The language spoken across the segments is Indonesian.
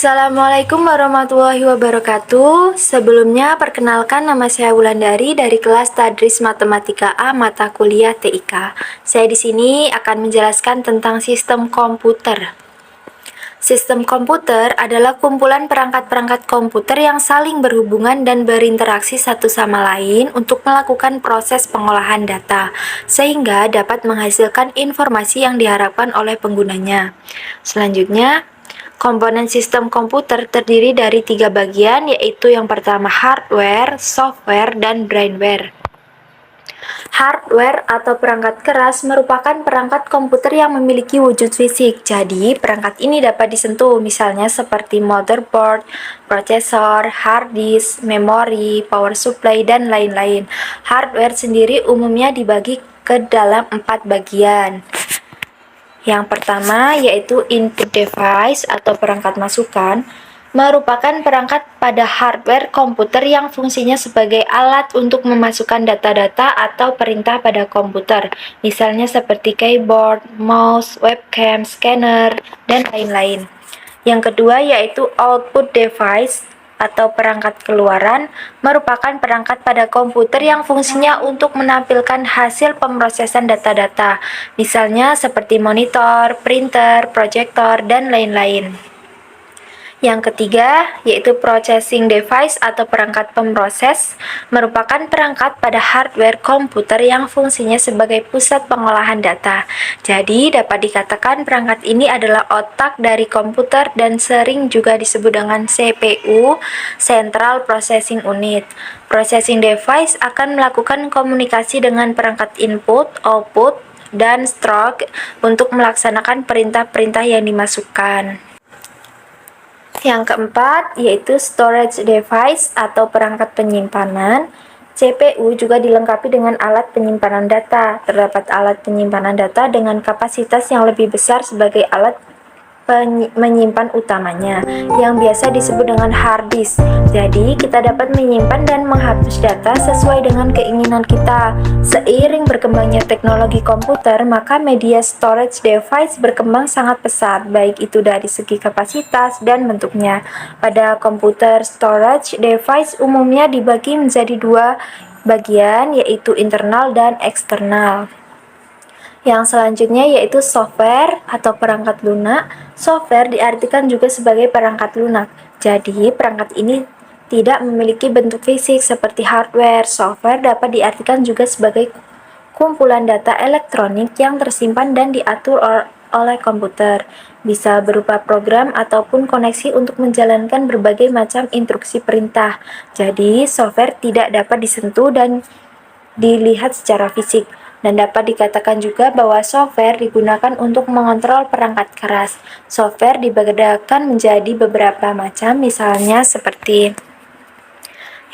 Assalamualaikum warahmatullahi wabarakatuh. Sebelumnya, perkenalkan nama saya Wulandari dari kelas Tadris Matematika A mata kuliah TIK. Saya di sini akan menjelaskan tentang sistem komputer. Sistem komputer adalah kumpulan perangkat-perangkat komputer yang saling berhubungan dan berinteraksi satu sama lain untuk melakukan proses pengolahan data, sehingga dapat menghasilkan informasi yang diharapkan oleh penggunanya. Selanjutnya, komponen sistem komputer terdiri dari 3 bagian, yaitu yang pertama hardware, software, dan brainware. Hardware atau perangkat keras merupakan perangkat komputer yang memiliki wujud fisik. Jadi, perangkat ini dapat disentuh, misalnya seperti motherboard, prosesor, hard disk, memori, power supply, dan lain-lain. Hardware sendiri umumnya dibagi ke dalam 4 bagian. Yang pertama yaitu input device atau perangkat masukan, merupakan perangkat pada hardware komputer yang fungsinya sebagai alat untuk memasukkan data-data atau perintah pada komputer, misalnya seperti keyboard, mouse, webcam, scanner, dan lain-lain. Yang kedua yaitu output device atau perangkat keluaran, merupakan perangkat pada komputer yang fungsinya untuk menampilkan hasil pemrosesan data-data, misalnya seperti monitor, printer, proyektor, dan lain-lain. Yang ketiga, yaitu processing device atau perangkat pemroses, merupakan perangkat pada hardware komputer yang fungsinya sebagai pusat pengolahan data. Jadi, dapat dikatakan perangkat ini adalah otak dari komputer dan sering juga disebut dengan CPU, Central Processing Unit. Processing device akan melakukan komunikasi dengan perangkat input, output, dan stroke untuk melaksanakan perintah-perintah yang dimasukkan. Yang keempat, yaitu storage device atau perangkat penyimpanan. CPU juga dilengkapi dengan alat penyimpanan data. Terdapat alat penyimpanan data dengan kapasitas yang lebih besar sebagai alat menyimpan utamanya, yang biasa disebut dengan hard disk. Jadi, kita dapat menyimpan dan menghapus data sesuai dengan keinginan kita. Seiring berkembangnya teknologi komputer, maka media storage device berkembang sangat pesat, baik itu dari segi kapasitas dan bentuknya. Pada komputer, storage device umumnya dibagi menjadi 2 bagian, yaitu internal dan eksternal. Yang selanjutnya yaitu software atau perangkat lunak. Software diartikan juga sebagai perangkat lunak. Jadi, perangkat ini tidak memiliki bentuk fisik seperti hardware. Software dapat diartikan juga sebagai kumpulan data elektronik yang tersimpan dan diatur oleh komputer. Bisa berupa program ataupun koneksi untuk menjalankan berbagai macam instruksi perintah. Jadi, software tidak dapat disentuh dan dilihat secara fisik. Dan dapat dikatakan juga bahwa software digunakan untuk mengontrol perangkat keras. Software dibedakan menjadi beberapa macam, misalnya seperti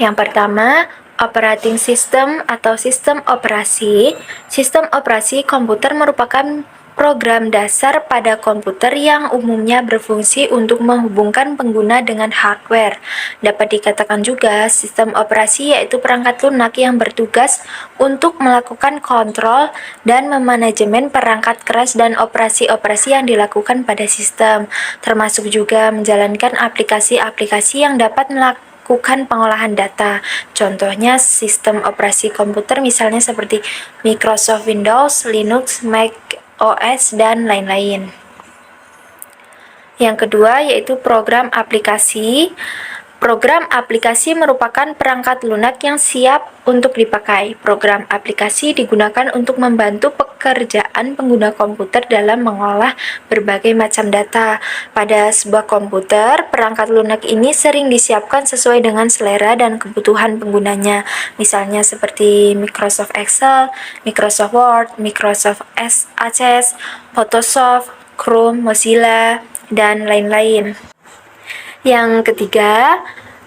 yang pertama, operating system atau sistem operasi. Sistem operasi komputer merupakan program dasar pada komputer yang umumnya berfungsi untuk menghubungkan pengguna dengan hardware. Dapat dikatakan juga sistem operasi yaitu perangkat lunak yang bertugas untuk melakukan kontrol dan memanajemen perangkat keras dan operasi-operasi yang dilakukan pada sistem, termasuk juga menjalankan aplikasi-aplikasi yang dapat melakukan pengolahan data. Contohnya sistem operasi komputer misalnya seperti Microsoft Windows, Linux, Mac OS, dan lain-lain. Yang kedua yaitu program aplikasi. Program aplikasi merupakan perangkat lunak yang siap untuk dipakai. Program aplikasi digunakan untuk membantu pekerjaan pengguna komputer dalam mengolah berbagai macam data. Pada sebuah komputer, perangkat lunak ini sering disiapkan sesuai dengan selera dan kebutuhan penggunanya. Misalnya seperti Microsoft Excel, Microsoft Word, Microsoft Access, Photoshop, Chrome, Mozilla, dan lain-lain. Yang ketiga,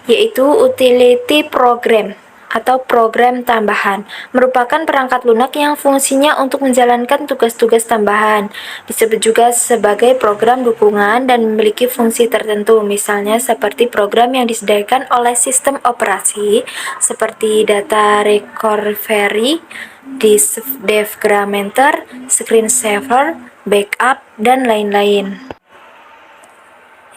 yaitu utility program atau program tambahan, merupakan perangkat lunak yang fungsinya untuk menjalankan tugas-tugas tambahan. Disebut juga sebagai program dukungan dan memiliki fungsi tertentu, misalnya seperti program yang disediakan oleh sistem operasi, seperti data recovery, disk defragmenter, screen saver, backup, dan lain-lain.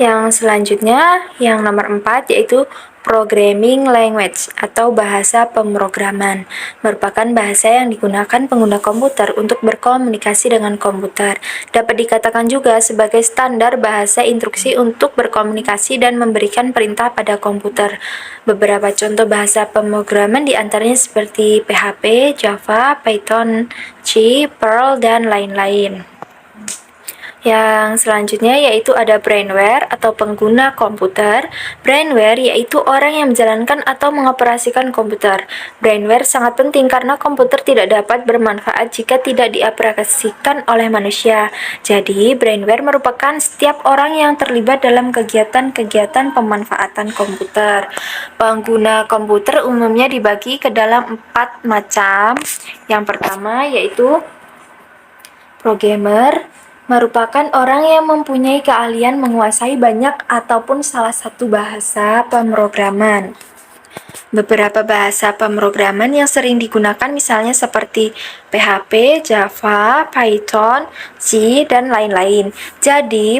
Yang selanjutnya, yang nomor 4 yaitu Programming Language atau bahasa pemrograman. Merupakan bahasa yang digunakan pengguna komputer untuk berkomunikasi dengan komputer. Dapat dikatakan juga sebagai standar bahasa instruksi untuk berkomunikasi dan memberikan perintah pada komputer. Beberapa contoh bahasa pemrograman diantaranya seperti PHP, Java, Python, C, Perl, dan lain-lain. Yang selanjutnya yaitu ada brainware atau pengguna komputer. Brainware yaitu orang yang menjalankan atau mengoperasikan komputer. Brainware sangat penting karena komputer tidak dapat bermanfaat jika tidak diaplikasikan oleh manusia. Jadi, brainware merupakan setiap orang yang terlibat dalam kegiatan-kegiatan pemanfaatan komputer. Pengguna komputer umumnya dibagi ke dalam 4 macam. Yang pertama yaitu programmer, merupakan orang yang mempunyai keahlian menguasai banyak ataupun salah satu bahasa pemrograman. Beberapa bahasa pemrograman yang sering digunakan misalnya seperti PHP, Java, Python, C, dan lain-lain. Jadi,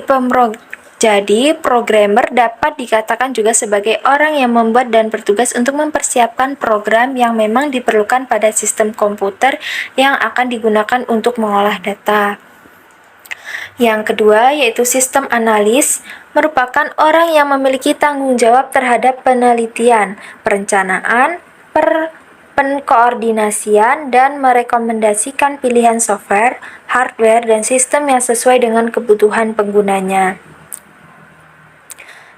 programmer dapat dikatakan juga sebagai orang yang membuat dan bertugas untuk mempersiapkan program yang memang diperlukan pada sistem komputer yang akan digunakan untuk mengolah data. Yang kedua yaitu sistem analis, merupakan orang yang memiliki tanggung jawab terhadap penelitian, perencanaan, pengkoordinasian, dan merekomendasikan pilihan software, hardware, dan sistem yang sesuai dengan kebutuhan penggunanya.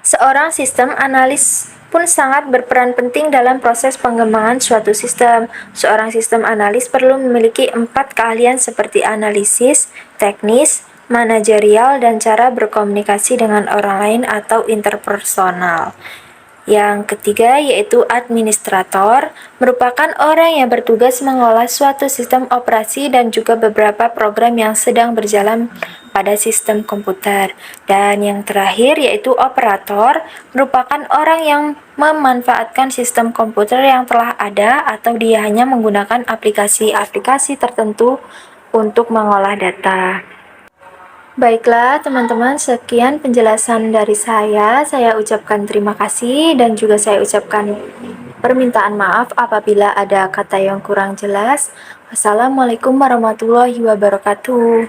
Seorang sistem analis pun sangat berperan penting dalam proses pengembangan suatu sistem. Seorang sistem analis perlu memiliki 4 keahlian seperti analisis, teknis, manajerial, dan cara berkomunikasi dengan orang lain atau interpersonal. Yang ketiga yaitu administrator, merupakan orang yang bertugas mengolah suatu sistem operasi dan juga beberapa program yang sedang berjalan pada sistem komputer. Dan yang terakhir yaitu operator, merupakan orang yang memanfaatkan sistem komputer yang telah ada atau dia hanya menggunakan aplikasi-aplikasi tertentu untuk mengolah data. Baiklah teman-teman, sekian penjelasan dari saya. Saya ucapkan terima kasih dan juga saya ucapkan permintaan maaf apabila ada kata yang kurang jelas. Wassalamualaikum warahmatullahi wabarakatuh.